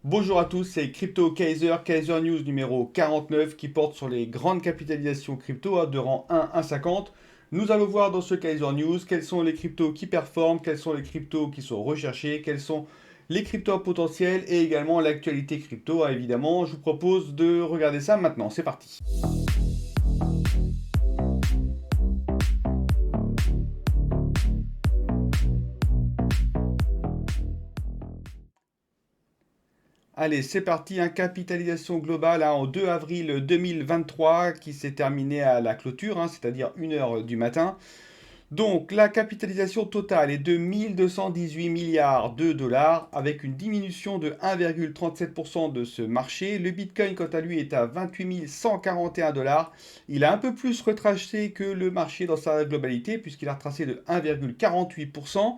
Bonjour à tous, c'est Crypto Kaiser, Kaiser News numéro 49 qui porte sur les grandes capitalisations crypto de rang 1 à 50. Nous allons voir dans ce Kaiser News quels sont les cryptos qui performent, quels sont les cryptos qui sont recherchés, quels sont les cryptos potentiels et également l'actualité crypto. Évidemment, je vous propose de regarder ça maintenant. C'est parti. Allez, c'est parti, capitalisation globale en 2 avril 2023 qui s'est terminée à la clôture, c'est-à-dire 1 heure du matin. Donc, la capitalisation totale est de 1218 milliards de dollars avec une diminution de 1,37% de ce marché. Le Bitcoin, quant à lui, est à 28 141 dollars. Il a un peu plus retracé que le marché dans sa globalité puisqu'il a retracé de 1,48%.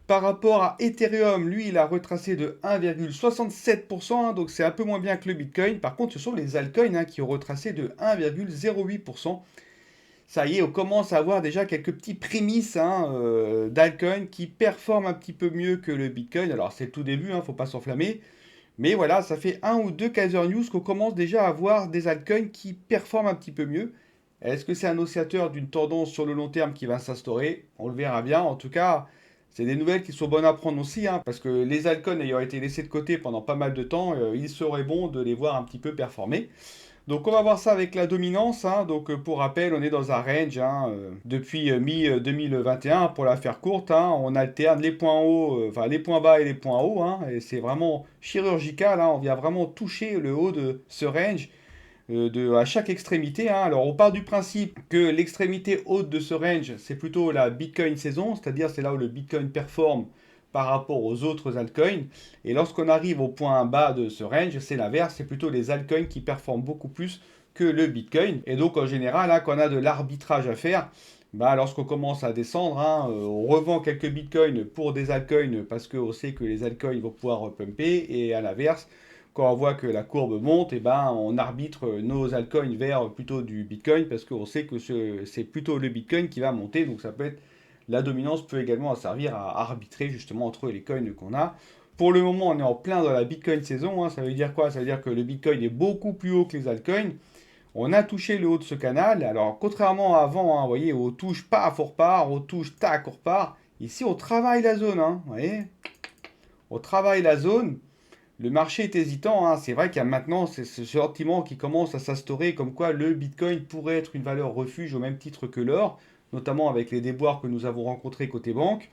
Par rapport à Ethereum, lui, il a retracé de 1,67%, donc c'est un peu moins bien que le Bitcoin. Par contre, ce sont les altcoins qui ont retracé de 1,08%. Ça y est, on commence à avoir déjà quelques petits prémices d'altcoins qui performent un petit peu mieux que le Bitcoin. Alors, c'est le tout début, faut pas s'enflammer. Mais voilà, ça fait un ou deux Kaiser News qu'on commence déjà à voir des altcoins qui performent un petit peu mieux. Est-ce que c'est un oscillateur d'une tendance sur le long terme qui va s'instaurer? On le verra bien. En tout cas, c'est des nouvelles qui sont bonnes à prendre aussi, parce que les altcoins ayant été laissés de côté pendant pas mal de temps, il serait bon de les voir un petit peu performer. Donc on va voir ça avec la dominance. Donc pour rappel, on est dans un range depuis mi-2021. Pour la faire courte, on alterne les points hauts, enfin les points bas et les points hauts. Et c'est vraiment chirurgical. On vient vraiment toucher le haut de ce range à chaque extrémité. Alors on part du principe que l'extrémité haute de ce range, c'est plutôt la Bitcoin saison, c'est-à-dire c'est là où le Bitcoin performe par rapport aux autres altcoins. Et lorsqu'on arrive au point bas de ce range, c'est l'inverse, c'est plutôt les altcoins qui performent beaucoup plus que le Bitcoin. Et donc en général, quand on a de l'arbitrage à faire, lorsqu'on commence à descendre, on revend quelques bitcoins pour des altcoins parce qu'on sait que les altcoins vont pouvoir pumper. Et à l'inverse, quand on voit que la courbe monte, on arbitre nos altcoins vers plutôt du bitcoin parce qu'on sait que c'est plutôt le bitcoin qui va monter. Donc ça peut être la dominance peut également servir à arbitrer justement entre les coins qu'on a. Pour le moment, on est en plein dans la Bitcoin saison. Ça veut dire quoi? Ça veut dire que le Bitcoin est beaucoup plus haut que les altcoins. On a touché le haut de ce canal. Alors, contrairement à avant, vous voyez, on touche pas, on repart, on touche, tac, on repart. Ici, on travaille la zone. Vous voyez, on travaille la zone. Le marché est hésitant. C'est vrai qu'il y a maintenant ce sentiment qui commence à s'instaurer comme quoi le Bitcoin pourrait être une valeur refuge au même titre que l'or, notamment avec les déboires que nous avons rencontrés côté banque.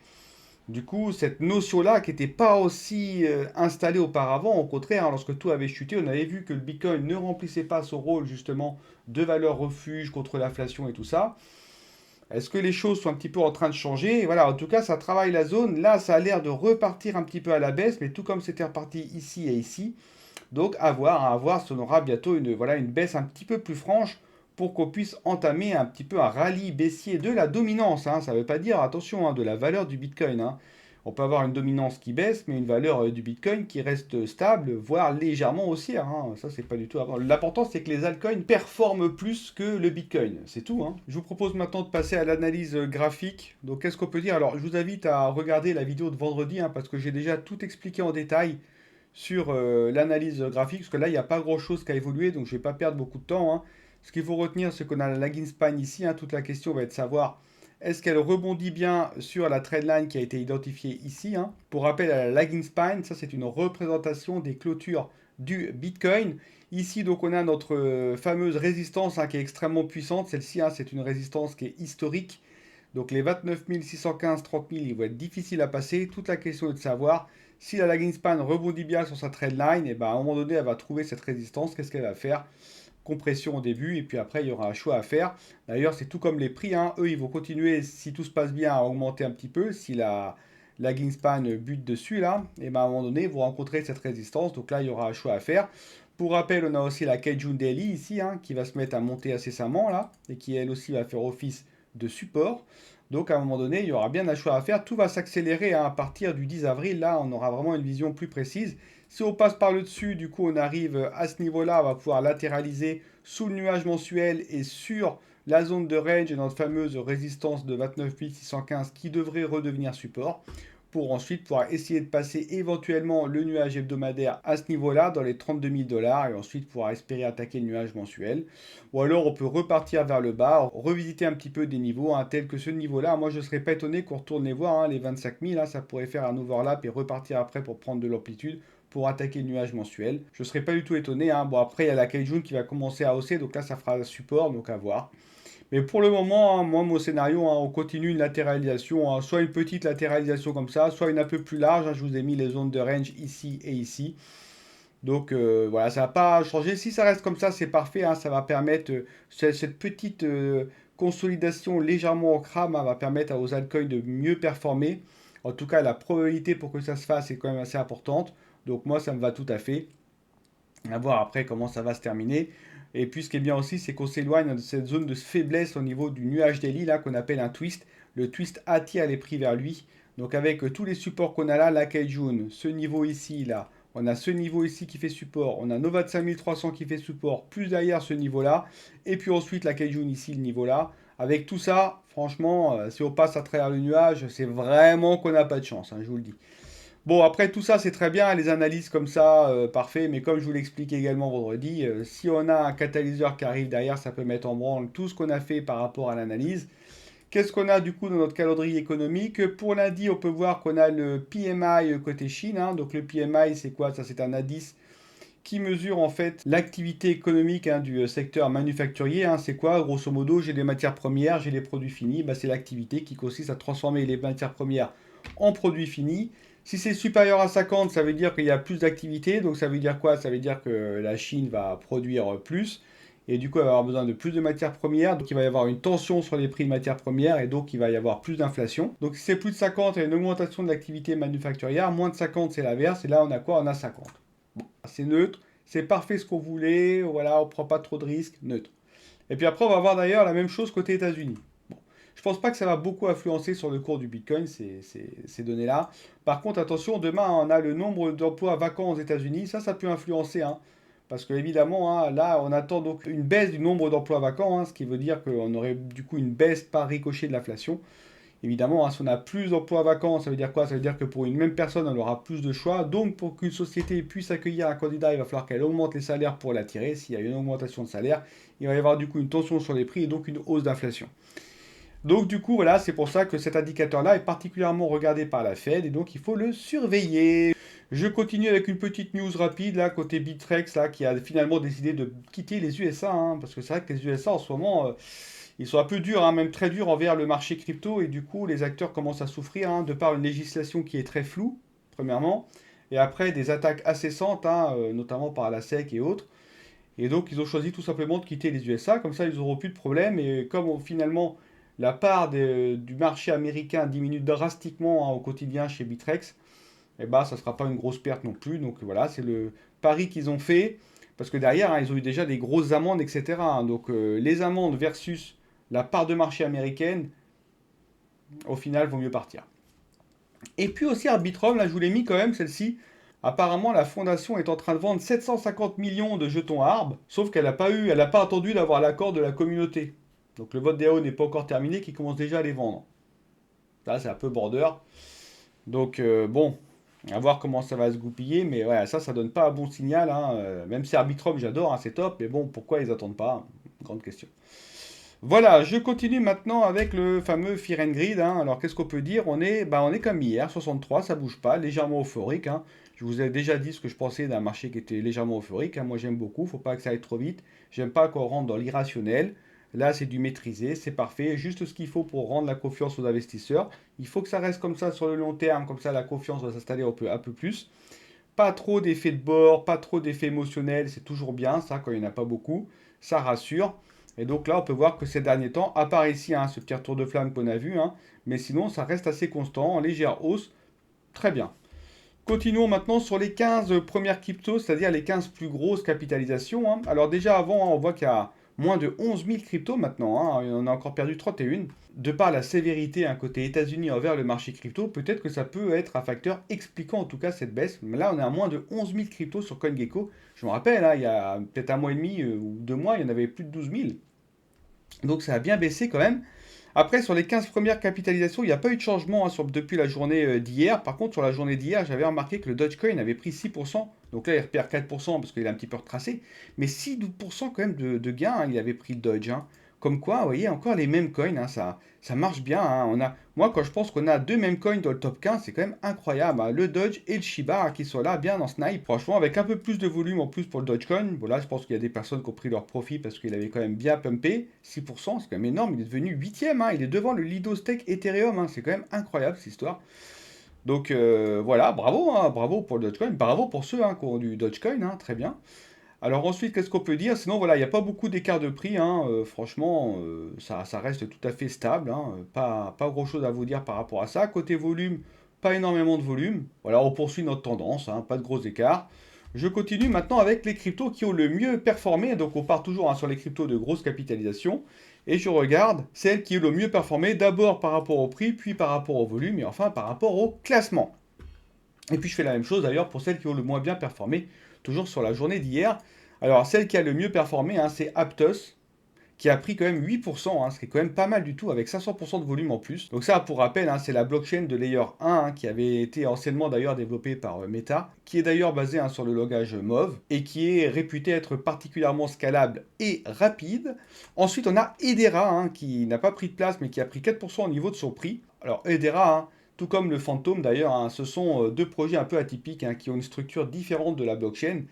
Du coup, cette notion-là, qui n'était pas aussi installée auparavant, au contraire, lorsque tout avait chuté, on avait vu que le Bitcoin ne remplissait pas son rôle justement de valeur refuge contre l'inflation et tout ça. Est-ce que les choses sont un petit peu en train de changer? Voilà, en tout cas, ça travaille la zone. Là, ça a l'air de repartir un petit peu à la baisse, mais tout comme c'était reparti ici et ici. Donc, à voir si on aura bientôt une baisse un petit peu plus franche pour qu'on puisse entamer un petit peu un rallye baissier de la dominance. Ça ne veut pas dire, attention, de la valeur du Bitcoin. On peut avoir une dominance qui baisse, mais une valeur du Bitcoin qui reste stable, voire légèrement haussière. Ça, c'est pas du tout. L'important, c'est que les altcoins performent plus que le Bitcoin. C'est tout. Je vous propose maintenant de passer à l'analyse graphique. Donc, qu'est-ce qu'on peut dire? Alors, je vous invite à regarder la vidéo de vendredi, parce que j'ai déjà tout expliqué en détail sur l'analyse graphique, parce que là, il n'y a pas grand-chose qui a évolué, donc je ne vais pas perdre beaucoup de temps. Ce qu'il faut retenir, c'est qu'on a la lagging span ici. Toute la question va être de savoir est-ce qu'elle rebondit bien sur la trendline qui a été identifiée ici. Pour rappel, la lagging span, ça c'est une représentation des clôtures du Bitcoin. Ici, donc, on a notre fameuse résistance qui est extrêmement puissante. Celle-ci, c'est une résistance qui est historique. Donc les 29 615, 30 000, ils vont être difficiles à passer. Toute la question est de savoir si la lagging span rebondit bien sur sa trendline, et à un moment donné, elle va trouver cette résistance. Qu'est-ce qu'elle va faire? Compression au début, et puis après, il y aura un choix à faire. D'ailleurs, c'est tout comme les prix. Eux, ils vont continuer, si tout se passe bien, à augmenter un petit peu. Si la lagging span bute dessus, là, et à un moment donné, vous rencontrez cette résistance. Donc là, il y aura un choix à faire. Pour rappel, on a aussi la Kijun Daily ici, qui va se mettre à monter incessamment, là, et qui, elle aussi, va faire office de support. Donc à un moment donné, il y aura bien un choix à faire. Tout va s'accélérer à partir du 10 avril. Là, on aura vraiment une vision plus précise. Si on passe par le dessus, du coup, on arrive à ce niveau-là. On va pouvoir latéraliser sous le nuage mensuel et sur la zone de range et notre fameuse résistance de 29 615 qui devrait redevenir support. pour ensuite pouvoir essayer de passer éventuellement le nuage hebdomadaire à ce niveau-là, dans les 32 000 dollars, et ensuite pouvoir espérer attaquer le nuage mensuel. Ou alors on peut repartir vers le bas, revisiter un petit peu des niveaux, hein, tels que ce niveau-là. Moi je ne serais pas étonné qu'on retourne les voir, hein, les 25 000, hein, ça pourrait faire un overlap et repartir après pour prendre de l'amplitude pour attaquer le nuage mensuel. Je ne serais pas du tout étonné, hein. Bon après il y a la Kaijun qui va commencer à hausser, donc là ça fera support, donc à voir. Mais pour le moment, hein, moi, mon scénario, hein, on continue une latéralisation, hein, soit une petite latéralisation comme ça, soit une un peu plus large, hein. Je vous ai mis les zones de range ici et ici. Donc voilà, ça va pas changer. Si ça reste comme ça, c'est parfait, hein. Ça va permettre, cette petite consolidation légèrement au crâne, hein, va permettre aux altcoins de mieux performer. En tout cas, la probabilité pour que ça se fasse est quand même assez importante. Donc moi, ça me va tout à fait. À voir après comment ça va se terminer. Et puis ce qui est bien aussi, c'est qu'on s'éloigne de cette zone de faiblesse au niveau du nuage daily, là, qu'on appelle un twist. Le twist attire les prix vers lui. Donc avec tous les supports qu'on a là, la Kaijun, ce niveau ici, là, on a ce niveau ici qui fait support, on a Nova de 5300 qui fait support, plus derrière ce niveau-là, et puis ensuite la Kaijun ici, le niveau là. Avec tout ça, franchement, si on passe à travers le nuage, c'est vraiment qu'on n'a pas de chance, hein, je vous le dis. Bon, après tout ça, c'est très bien, les analyses comme ça, parfait, mais comme je vous l'explique également vendredi, si on a un catalyseur qui arrive derrière, ça peut mettre en branle tout ce qu'on a fait par rapport à l'analyse. Qu'est-ce qu'on a du coup dans notre calendrier économique? Pour lundi, on peut voir qu'on a le PMI côté Chine, hein. Donc le PMI, c'est quoi? Ça, c'est un indice qui mesure en fait l'activité économique, hein, du secteur manufacturier, hein. C'est quoi? Grosso modo, j'ai des matières premières, j'ai les produits finis. Bah, c'est l'activité qui consiste à transformer les matières premières en produits finis. Si c'est supérieur à 50, ça veut dire qu'il y a plus d'activité. Donc ça veut dire quoi? Ça veut dire que la Chine va produire plus. Et du coup, elle va avoir besoin de plus de matières premières. Donc il va y avoir une tension sur les prix de matières premières. Et donc il va y avoir plus d'inflation. Donc si c'est plus de 50, il y a une augmentation de l'activité manufacturière. Moins de 50, c'est l'inverse. Et là, on a quoi? On a 50. Bon, c'est neutre. C'est parfait ce qu'on voulait. Voilà, on ne prend pas trop de risques. Neutre. Et puis après, on va voir d'ailleurs la même chose côté États-Unis. Bon, je pense pas que ça va beaucoup influencer sur le cours du Bitcoin, ces données-là. Par contre, attention, demain, on a le nombre d'emplois vacants aux États-Unis. Ça peut influencer, hein. Parce que évidemment, hein, là, on attend donc une baisse du nombre d'emplois vacants, hein, ce qui veut dire qu'on aurait du coup une baisse par ricochet de l'inflation. Évidemment, hein, si on a plus d'emplois vacants, ça veut dire quoi? Ça veut dire que pour une même personne, on aura plus de choix. Donc, pour qu'une société puisse accueillir un candidat, il va falloir qu'elle augmente les salaires pour l'attirer. S'il y a une augmentation de salaire, il va y avoir du coup une tension sur les prix et donc une hausse d'inflation. Donc, du coup, voilà, c'est pour ça que cet indicateur-là est particulièrement regardé par la Fed et donc il faut le surveiller. Je continue avec une petite news rapide, là, côté Bitrex, là, qui a finalement décidé de quitter les USA, hein, parce que c'est vrai que les USA, en ce moment, ils sont un peu durs, hein, même très durs envers le marché crypto, et du coup, les acteurs commencent à souffrir, hein, de par une législation qui est très floue, premièrement, et après des attaques incessantes, hein, notamment par la SEC et autres. Et donc, ils ont choisi tout simplement de quitter les USA, comme ça, ils n'auront plus de problème, et comme finalement, la part du marché américain diminue drastiquement, hein, au quotidien chez Bitrex, et bah, ça ne sera pas une grosse perte non plus. Donc voilà, c'est le pari qu'ils ont fait. Parce que derrière, hein, ils ont eu déjà des grosses amendes, etc., hein. Donc les amendes versus la part de marché américaine, au final, vaut mieux partir. Et puis aussi Arbitrum, là je vous l'ai mis quand même, celle-ci. Apparemment, la fondation est en train de vendre 750 millions de jetons ARB, sauf qu'elle n'a pas eu, elle n'a pas attendu d'avoir l'accord de la communauté. Donc le vote DAO n'est pas encore terminé, qui commence déjà à les vendre. Là, c'est un peu border. Donc bon, à voir comment ça va se goupiller, mais ouais, ça donne pas un bon signal, hein. Même si Arbitrum, j'adore, hein, c'est top, mais bon, pourquoi ils attendent pas? Grande question. Voilà, je continue maintenant avec le fameux Fear and Greed, hein. Alors qu'est-ce qu'on peut dire? On est comme hier, 63, ça bouge pas, légèrement euphorique, hein. Je vous ai déjà dit ce que je pensais d'un marché qui était légèrement euphorique, hein. Moi j'aime beaucoup, faut pas que ça aille trop vite. J'aime pas qu'on rentre dans l'irrationnel. Là c'est du maîtrisé, c'est parfait, juste ce qu'il faut pour rendre la confiance aux investisseurs. Il faut que ça reste comme ça sur le long terme, comme ça la confiance va s'installer un peu plus. Pas trop d'effets de bord, pas trop d'effets émotionnels, c'est toujours bien ça quand il n'y en a pas beaucoup. Ça rassure. Et donc là, on peut voir que ces derniers temps, à part ici, hein, ce petit retour de flamme qu'on a vu, hein, mais sinon, ça reste assez constant, en légère hausse. Très bien. Continuons maintenant sur les 15 premières cryptos, c'est-à-dire les 15 plus grosses capitalisations, hein. Alors déjà avant, hein, on voit qu'il y a moins de 11 000 cryptos maintenant, hein. On a encore perdu 31. De par la sévérité, hein, côté États-Unis envers le marché crypto, peut-être que ça peut être un facteur expliquant en tout cas cette baisse. Mais là, on est à moins de 11 000 cryptos sur CoinGecko. Je me rappelle, hein, il y a peut-être un mois et demi ou 2 mois, il y en avait plus de 12 000. Donc ça a bien baissé quand même. Après, sur les 15 premières capitalisations, il n'y a pas eu de changement hein, depuis la journée d'hier. Par contre, sur la journée d'hier, j'avais remarqué que le Dogecoin avait pris 6%. Donc là, il repère 4% parce qu'il a un petit peu retracé. Mais 6-12% quand même de gains, hein, il avait pris le Dodge, hein. Comme quoi, vous voyez, encore les mêmes coins, hein, ça marche bien, hein. Moi, quand je pense qu'on a deux mêmes coins dans le top 15, c'est quand même incroyable, hein. Le Dodge et le Shiba hein, qui sont là, bien en snipe. Franchement, avec un peu plus de volume en plus pour le Dogecoin, voilà, je pense qu'il y a des personnes qui ont pris leur profit parce qu'il avait quand même bien pumpé. 6%, c'est quand même énorme. Il est devenu 8e, hein. Il est devant le Lido Stake Ethereum, hein. C'est quand même incroyable cette histoire. Donc voilà, bravo, hein, bravo pour le Dogecoin, bravo pour ceux hein, qui ont du Dogecoin, hein, très bien. Alors ensuite, qu'est-ce qu'on peut dire? Sinon, voilà, il n'y a pas beaucoup d'écart de prix, hein, franchement, ça reste tout à fait stable, hein, pas grand-chose à vous dire par rapport à ça. Côté volume, pas énormément de volume. Voilà, on poursuit notre tendance, hein, pas de gros écarts. Je continue maintenant avec les cryptos qui ont le mieux performé. Donc on part toujours hein, sur les cryptos de grosse capitalisation. Et je regarde celles qui ont le mieux performé, d'abord par rapport au prix, puis par rapport au volume, et enfin par rapport au classement. Et puis je fais la même chose d'ailleurs pour celles qui ont le moins bien performé, toujours sur la journée d'hier. Alors celle qui a le mieux performé, hein, c'est Aptos, qui a pris quand même 8%, hein, ce qui est quand même pas mal du tout, avec 500% de volume en plus. Donc ça, pour rappel, hein, c'est la blockchain de Layer 1, hein, qui avait été anciennement d'ailleurs développée par Meta, qui est d'ailleurs basée hein, sur le langage Move, et qui est réputée être particulièrement scalable et rapide. Ensuite, on a Hedera, hein, qui n'a pas pris de place, mais qui a pris 4% au niveau de son prix. Alors Hedera, hein, tout comme le Phantom d'ailleurs, hein, ce sont deux projets un peu atypiques hein, qui ont une structure différente de la blockchain.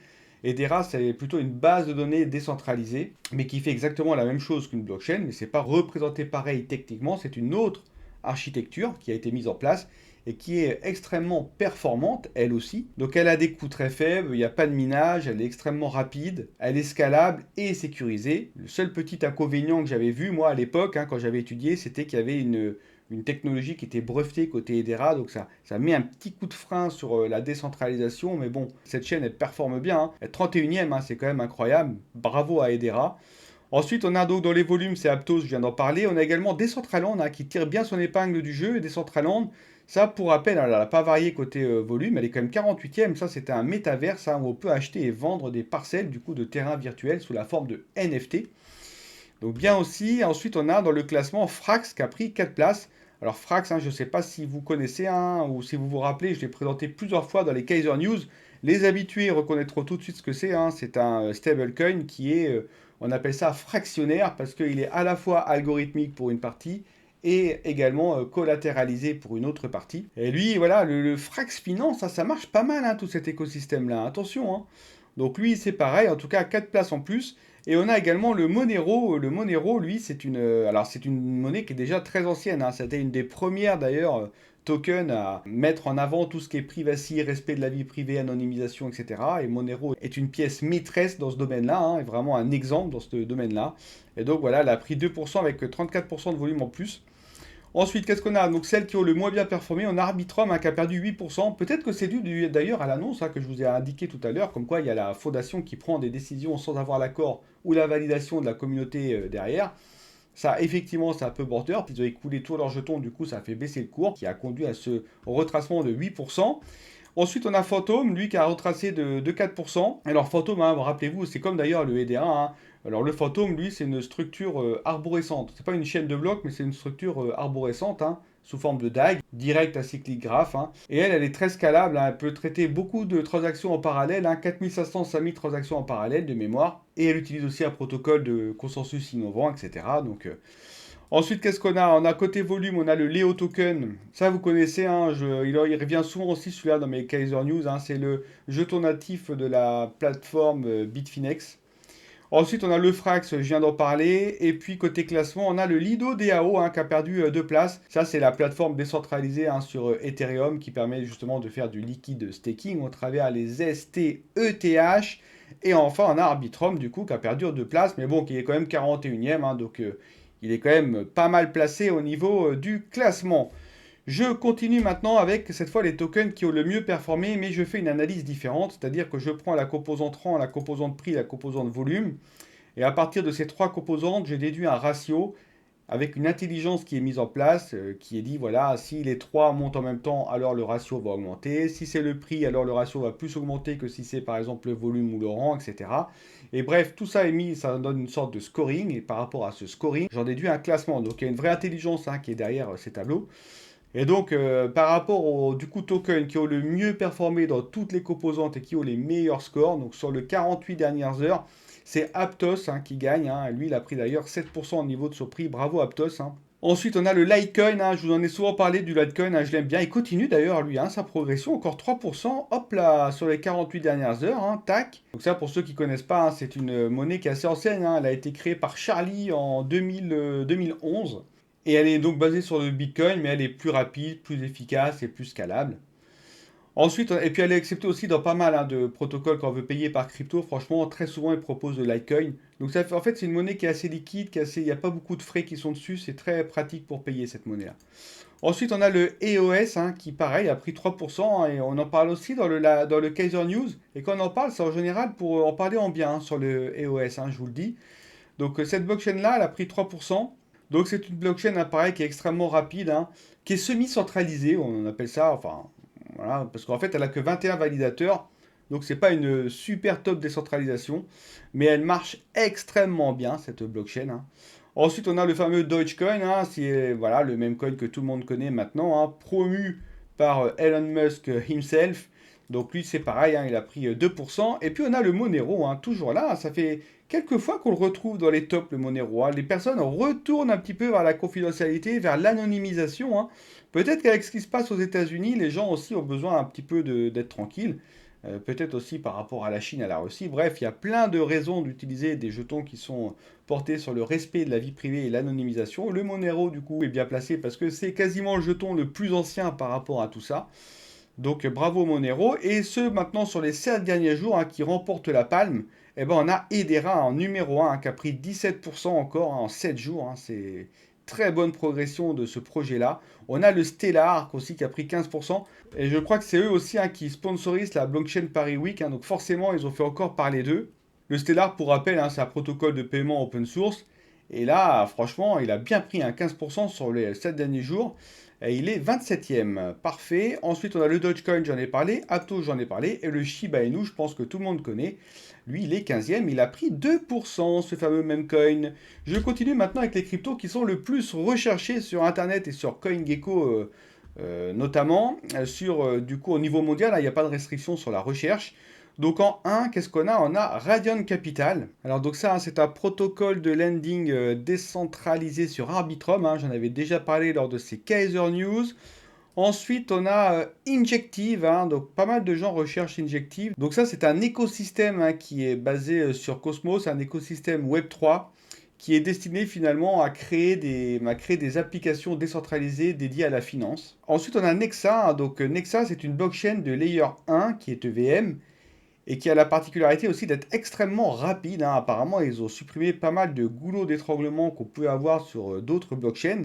Hedera, c'est plutôt une base de données décentralisée, mais qui fait exactement la même chose qu'une blockchain, mais c'est pas représenté pareil techniquement, c'est une autre architecture qui a été mise en place et qui est extrêmement performante, elle aussi. Donc elle a des coûts très faibles, il n'y a pas de minage, elle est extrêmement rapide, elle est scalable et sécurisée. Le seul petit inconvénient que j'avais vu, moi, à l'époque, hein, quand j'avais étudié, c'était qu'il y avait une technologie qui était brevetée côté Hedera, donc ça met un petit coup de frein sur la décentralisation, mais bon, cette chaîne, elle performe bien, hein. Elle est 31e, hein, c'est quand même incroyable, bravo à Hedera. Ensuite, on a donc dans les volumes, c'est Aptos, je viens d'en parler. On a également Decentraland hein, qui tire bien son épingle du jeu. Et Decentraland, ça pour rappel, elle n'a pas varié côté volume, elle est quand même 48e. Ça, c'était un métaverse hein, où on peut acheter et vendre des parcelles du coup de terrain virtuel sous la forme de NFT. Donc bien aussi. Ensuite, on a dans le classement Frax qui a pris 4 places. Alors Frax, hein, je ne sais pas si vous connaissez hein, ou si vous vous rappelez, je l'ai présenté plusieurs fois dans les Kaiser News. Les habitués reconnaîtront tout de suite ce que c'est, hein. C'est un stablecoin qui est, on appelle ça fractionnaire parce qu'il est à la fois algorithmique pour une partie et également collatéralisé pour une autre partie. Et lui, voilà, le Frax Finance, ça marche pas mal, hein, tout cet écosystème-là. Attention, hein. Donc lui, c'est pareil, en tout cas 4 places en plus. Et on a également le Monero. Le Monero, lui, alors c'est une monnaie qui est déjà très ancienne, hein. C'était une des premières d'ailleurs tokens à mettre en avant tout ce qui est privacy, respect de la vie privée, anonymisation, etc. Et Monero est une pièce maîtresse dans ce domaine-là, hein, est vraiment un exemple dans ce domaine-là. Et donc voilà, elle a pris 2% avec 34% de volume en plus. Ensuite, qu'est-ce qu'on a? Donc celles qui ont le moins bien performé, on a Arbitrum hein, qui a perdu 8%. Peut-être que c'est dû d'ailleurs à l'annonce hein, que je vous ai indiqué tout à l'heure, comme quoi il y a la fondation qui prend des décisions sans avoir l'accord ou la validation de la communauté derrière. Ça, effectivement, c'est un peu border. Ils ont écoulé tous leurs jetons, du coup, ça a fait baisser le cours, qui a conduit à ce retracement de 8%. Ensuite, on a Phantom, lui qui a retracé de 4%. Alors, Phantom, hein, rappelez-vous, c'est comme d'ailleurs le EDA, hein. Alors, le Phantom, lui, c'est une structure arborescente. C'est pas une chaîne de blocs, mais c'est une structure arborescente, hein, sous forme de DAG, direct à cyclique graph, hein. Et elle est très scalable, hein. Elle peut traiter beaucoup de transactions en parallèle, hein, 4500, 5000 transactions en parallèle de mémoire. Et elle utilise aussi un protocole de consensus innovant, etc. Donc, ensuite, qu'est-ce qu'on a? On a côté volume, on a le Leo Token. Ça, vous connaissez, hein, il revient souvent aussi celui-là dans mes Kaiser News, hein. C'est le jeton natif de la plateforme Bitfinex. Ensuite, on a le Frax, je viens d'en parler. Et puis, côté classement, on a le Lido DAO hein, qui a perdu 2 places. Ça, c'est la plateforme décentralisée hein, sur Ethereum qui permet justement de faire du liquide staking au travers les STETH. Et enfin, on a Arbitrum, du coup, qui a perdu 2 places, mais bon, qui est quand même 41e. Hein, donc, il est quand même pas mal placé au niveau du classement. Je continue maintenant avec cette fois les tokens qui ont le mieux performé, mais je fais une analyse différente, c'est-à-dire que je prends la composante rang, la composante prix, la composante volume, et à partir de ces trois composantes, je déduis un ratio avec une intelligence qui est mise en place, qui est dit, voilà, si les trois montent en même temps, alors le ratio va augmenter. Si c'est le prix, alors le ratio va plus augmenter que si c'est par exemple le volume ou le rang, etc. Et bref, tout ça est mis, ça donne une sorte de scoring, et par rapport à ce scoring, j'en déduis un classement. Donc il y a une vraie intelligence hein, qui est derrière ces tableaux. Et donc, par rapport aux du coup, tokens qui ont le mieux performé dans toutes les composantes et qui ont les meilleurs scores, donc sur le 48 dernières heures, c'est Aptos hein, qui gagne. Hein. Lui, il a pris d'ailleurs 7% au niveau de son prix. Bravo Aptos. Hein. Ensuite, on a le Litecoin. Hein. Je vous en ai souvent parlé du Litecoin. Hein. Je l'aime bien. Il continue d'ailleurs, lui, hein, sa progression. Encore 3%. Hop là, sur les 48 dernières heures. Hein, tac. Donc, ça, pour ceux qui ne connaissent pas, hein, c'est une monnaie qui est assez ancienne. Hein. Elle a été créée par Charlie en 2011. Et elle est donc basée sur le Bitcoin, mais elle est plus rapide, plus efficace et plus scalable. Ensuite, et puis elle est acceptée aussi dans pas mal hein, de protocoles quand on veut payer par crypto. Franchement, très souvent, ils proposent le Litecoin. Donc ça, en fait, c'est une monnaie qui est assez liquide, il n'y a pas beaucoup de frais qui sont dessus. C'est très pratique pour payer cette monnaie-là. Ensuite, on a le EOS hein, qui, pareil, a pris 3%. Et on en parle aussi dans le Kaiser News. Et quand on en parle, c'est en général pour en parler en bien hein, sur le EOS, hein, je vous le dis. Donc cette blockchain-là, elle a pris 3%. Donc c'est une blockchain, hein, pareil, qui est extrêmement rapide, hein, qui est semi-centralisée, on appelle ça, enfin, voilà, parce qu'en fait, elle a que 21 validateurs. Donc c'est pas une super top décentralisation, mais elle marche extrêmement bien, cette blockchain. Hein. Ensuite, on a le fameux Dogecoin, hein, c'est voilà, le même coin que tout le monde connaît maintenant, hein, promu par Elon Musk himself. Donc lui, c'est pareil, hein, il a pris 2%. Et puis on a le Monero, hein, toujours là. Ça fait quelques fois qu'on le retrouve dans les tops, le Monero. Hein. Les personnes retournent un petit peu vers la confidentialité, vers l'anonymisation. Hein. Peut-être qu'avec ce qui se passe aux États-Unis, les gens aussi ont besoin un petit peu d'être tranquilles. Peut-être aussi par rapport à la Chine, à la Russie. Bref, il y a plein de raisons d'utiliser des jetons qui sont portés sur le respect de la vie privée et l'anonymisation. Le Monero, du coup, est bien placé parce que c'est quasiment le jeton le plus ancien par rapport à tout ça. Donc bravo Monero. Et ce maintenant sur les 7 derniers jours hein, qui remporte la palme, eh ben, on a Hedera en numéro 1 hein, qui a pris 17% encore hein, en 7 jours. Hein, c'est très bonne progression de ce projet-là. On a le Stellar aussi qui a pris 15%. Et je crois que c'est eux aussi hein, qui sponsorisent la blockchain Paris Week. Hein, donc forcément, ils ont fait encore parler d'eux. Le Stellar, pour rappel, hein, c'est un protocole de paiement open source. Et là, franchement, il a bien pris un 15% sur les 7 derniers jours. Et il est 27e. Parfait. Ensuite, on a le Dogecoin, j'en ai parlé. Aptos, j'en ai parlé. Et le Shiba Inu, je pense que tout le monde connaît. Lui, il est 15e. Il a pris 2%, ce fameux meme coin. Je continue maintenant avec les cryptos qui sont le plus recherchés sur Internet et sur CoinGecko notamment. Du coup, au niveau mondial, il n'y a pas de restriction sur la recherche. Donc en 1, qu'est-ce qu'on a? On a Radiant Capital. Alors donc ça, hein, c'est un protocole de lending décentralisé sur Arbitrum. Hein, j'en avais déjà parlé lors de ces Kaiser News. Ensuite, on a Injective. Hein, donc pas mal de gens recherchent Injective. Donc ça, c'est un écosystème hein, qui est basé sur Cosmos, un écosystème Web3 qui est destiné finalement à créer des applications décentralisées dédiées à la finance. Ensuite, on a Nexa. Hein, donc Nexa, c'est une blockchain de layer 1 qui est EVM et qui a la particularité aussi d'être extrêmement rapide. Hein. Apparemment, ils ont supprimé pas mal de goulots d'étranglement qu'on pouvait avoir sur d'autres blockchains.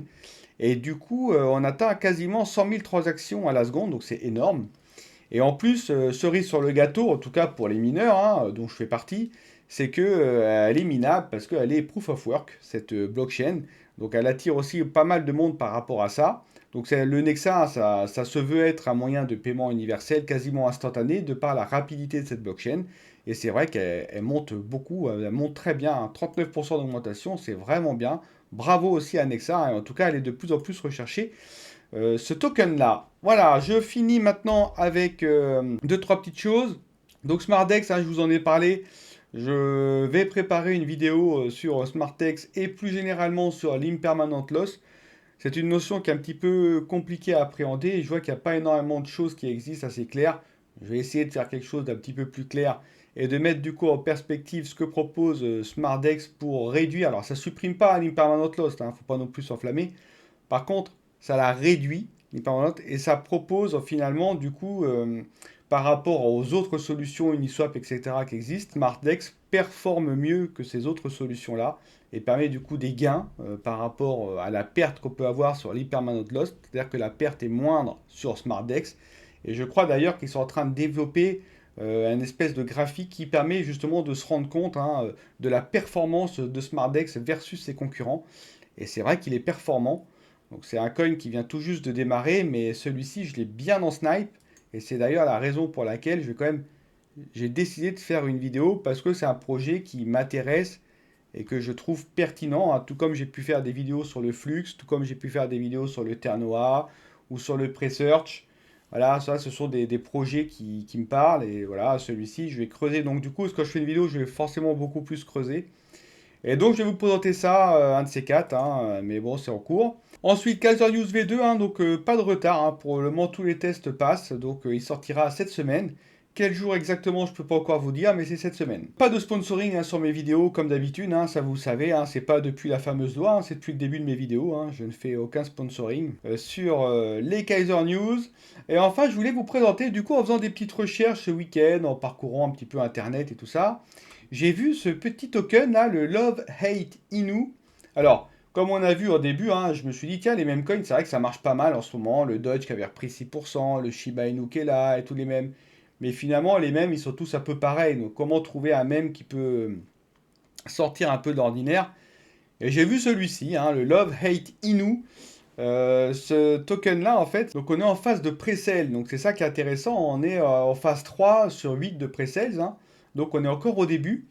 Et du coup, on atteint quasiment 100 000 transactions à la seconde, donc c'est énorme. Et en plus, cerise sur le gâteau, en tout cas pour les mineurs, hein, dont je fais partie, c'est qu'elle est minable parce qu'elle est proof of work, cette blockchain. Donc elle attire aussi pas mal de monde par rapport à ça. Donc le Nexa, ça se veut être un moyen de paiement universel quasiment instantané de par la rapidité de cette blockchain. Et c'est vrai qu'elle monte beaucoup, elle monte très bien, hein, 39% d'augmentation, c'est vraiment bien. Bravo aussi à Nexa, hein, en tout cas elle est de plus en plus recherchée ce token-là. Voilà, je finis maintenant avec deux, trois petites choses. Donc SmartDex, hein, je vous en ai parlé. Je vais préparer une vidéo sur SmartDex et plus généralement sur l'impermanent loss. C'est une notion qui est un petit peu compliquée à appréhender et je vois qu'il n'y a pas énormément de choses qui existent assez claires. Je vais essayer de faire quelque chose d'un petit peu plus clair et de mettre du coup en perspective ce que propose SmartDex pour réduire. Alors ça ne supprime pas l'impermanent loss, il ne faut pas non plus s'enflammer. Par contre, ça la réduit, l'impermanent, et ça propose finalement du coup par rapport aux autres solutions Uniswap, etc. qui existent, SmartDex performe mieux que ces autres solutions-là et permet du coup des gains par rapport à la perte qu'on peut avoir sur l'hypermanent loss, c'est-à-dire que la perte est moindre sur SmartDex. Et je crois d'ailleurs qu'ils sont en train de développer un espèce de graphique qui permet justement de se rendre compte hein, de la performance de SmartDex versus ses concurrents. Et c'est vrai qu'il est performant. Donc c'est un coin qui vient tout juste de démarrer, mais celui-ci, je l'ai bien en snipe. Et c'est d'ailleurs la raison pour laquelle j'ai décidé de faire une vidéo parce que c'est un projet qui m'intéresse et que je trouve pertinent, hein, tout comme j'ai pu faire des vidéos sur le Flux, tout comme j'ai pu faire des vidéos sur le Terre Noire ou sur le Presearch. Voilà, ça, ce sont des projets qui me parlent et voilà, celui-ci, je vais creuser. Donc du coup, quand je fais une vidéo, je vais forcément beaucoup plus creuser. Et donc, je vais vous présenter ça, un de ces quatre, hein, mais bon, c'est en cours. Ensuite, Kaiser News V2, hein, donc pas de retard, hein, pour le moment tous les tests passent, donc il sortira cette semaine. Quel jour exactement, je peux pas encore vous dire, mais c'est cette semaine. Pas de sponsoring, hein, sur mes vidéos, comme d'habitude, hein, ça vous savez, hein, c'est pas depuis la fameuse loi, hein, c'est depuis le début de mes vidéos, hein, je ne fais aucun sponsoring sur les Kaiser News. Et enfin, je voulais vous présenter, du coup, en faisant des petites recherches ce week-end, en parcourant un petit peu Internet et tout ça, j'ai vu ce petit token là, le Love Hate Inu. Alors, comme on a vu au début, hein, je me suis dit, tiens, les mêmes coins, c'est vrai que ça marche pas mal en ce moment. Le Dodge qui avait repris 6%, le Shiba Inu qui est là, et tous les mêmes. Mais finalement, les mêmes, ils sont tous un peu pareils. Donc, comment trouver un même qui peut sortir un peu de l'ordinaire? Et j'ai vu celui-ci, hein, le Love Hate Inu. Ce token-là, en fait, donc on est en phase de pré-sale. Donc, c'est ça qui est intéressant. On est en phase 3 sur 8 de pré-sales, hein. Donc, on est encore au début.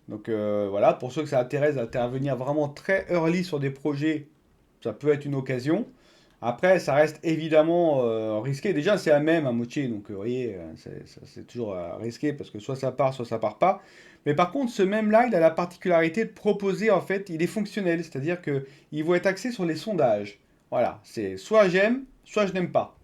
Donc voilà, pour ceux que ça intéresse d'intervenir vraiment très early sur des projets, ça peut être une occasion. Après, ça reste évidemment risqué. Déjà, c'est un même à moitié, donc vous voyez, c'est toujours risqué parce que soit ça part pas. Mais par contre, ce même-là, il a la particularité de proposer, en fait, il est fonctionnel, c'est-à-dire qu'il va être axé sur les sondages. Voilà, c'est soit j'aime, soit je n'aime pas.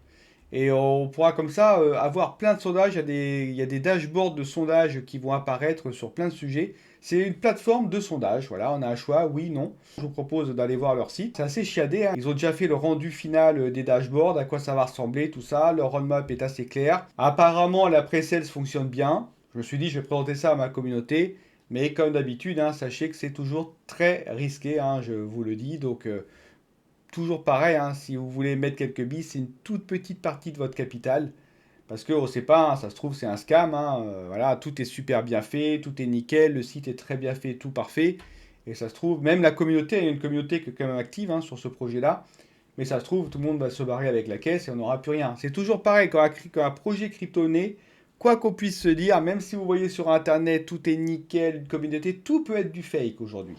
Et on pourra comme ça avoir plein de sondages. Il y a des dashboards de sondages qui vont apparaître sur plein de sujets. C'est une plateforme de sondage. Voilà, on a un choix, oui, non. Je vous propose d'aller voir leur site. C'est assez chiadé, hein. Ils ont déjà fait le rendu final des dashboards, à quoi ça va ressembler, tout ça. Leur roadmap est assez clair. Apparemment, la pre-sales fonctionne bien. Je me suis dit, je vais présenter ça à ma communauté. Mais comme d'habitude, hein, sachez que c'est toujours très risqué, hein, je vous le dis. Donc, toujours pareil, hein, si vous voulez mettre quelques billes, c'est une toute petite partie de votre capital. Parce qu'on ne sait pas, hein, ça se trouve, c'est un scam, hein, voilà, tout est super bien fait, tout est nickel, le site est très bien fait, tout parfait. Et ça se trouve, même la communauté, il y a une communauté qui est quand même active, hein, sur ce projet-là. Mais ça se trouve, tout le monde va se barrer avec la caisse et on n'aura plus rien. C'est toujours pareil, quand un projet crypto naît, quoi qu'on puisse se dire, même si vous voyez sur Internet, tout est nickel, une communauté, tout peut être du fake aujourd'hui.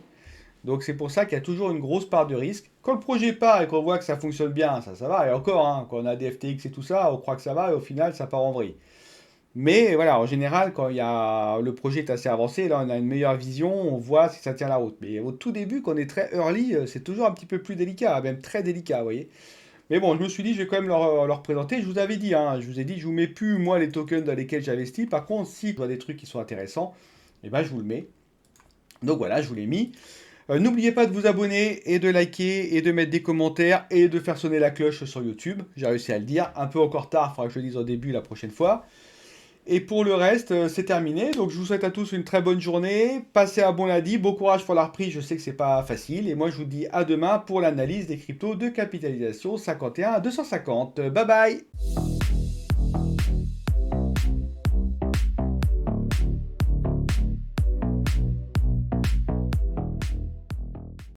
Donc c'est pour ça qu'il y a toujours une grosse part de risque. Quand le projet part et qu'on voit que ça fonctionne bien, ça va. Et encore, hein, quand on a des FTX et tout ça, on croit que ça va et au final, ça part en vrille. Mais voilà, en général, le projet est assez avancé, là on a une meilleure vision, on voit si ça tient la route. Mais au tout début, quand on est très early, c'est toujours un petit peu plus délicat, même très délicat, vous voyez. Mais bon, je me suis dit, je vais quand même leur présenter. Je vous avais dit, hein, je vous ai dit, je vous mets plus moi les tokens dans lesquels j'investis. Par contre, si je vois des trucs qui sont intéressants, eh ben, je vous le mets. Donc voilà, je vous l'ai mis. N'oubliez pas de vous abonner et de liker et de mettre des commentaires et de faire sonner la cloche sur YouTube. J'ai réussi à le dire, un peu encore tard, il faudra que je le dise au début la prochaine fois. Et pour le reste, c'est terminé. Donc je vous souhaite à tous une très bonne journée. Passez un bon lundi, bon courage pour la reprise, je sais que c'est pas facile. Et moi je vous dis à demain pour l'analyse des cryptos de capitalisation 51 à 250. Bye bye!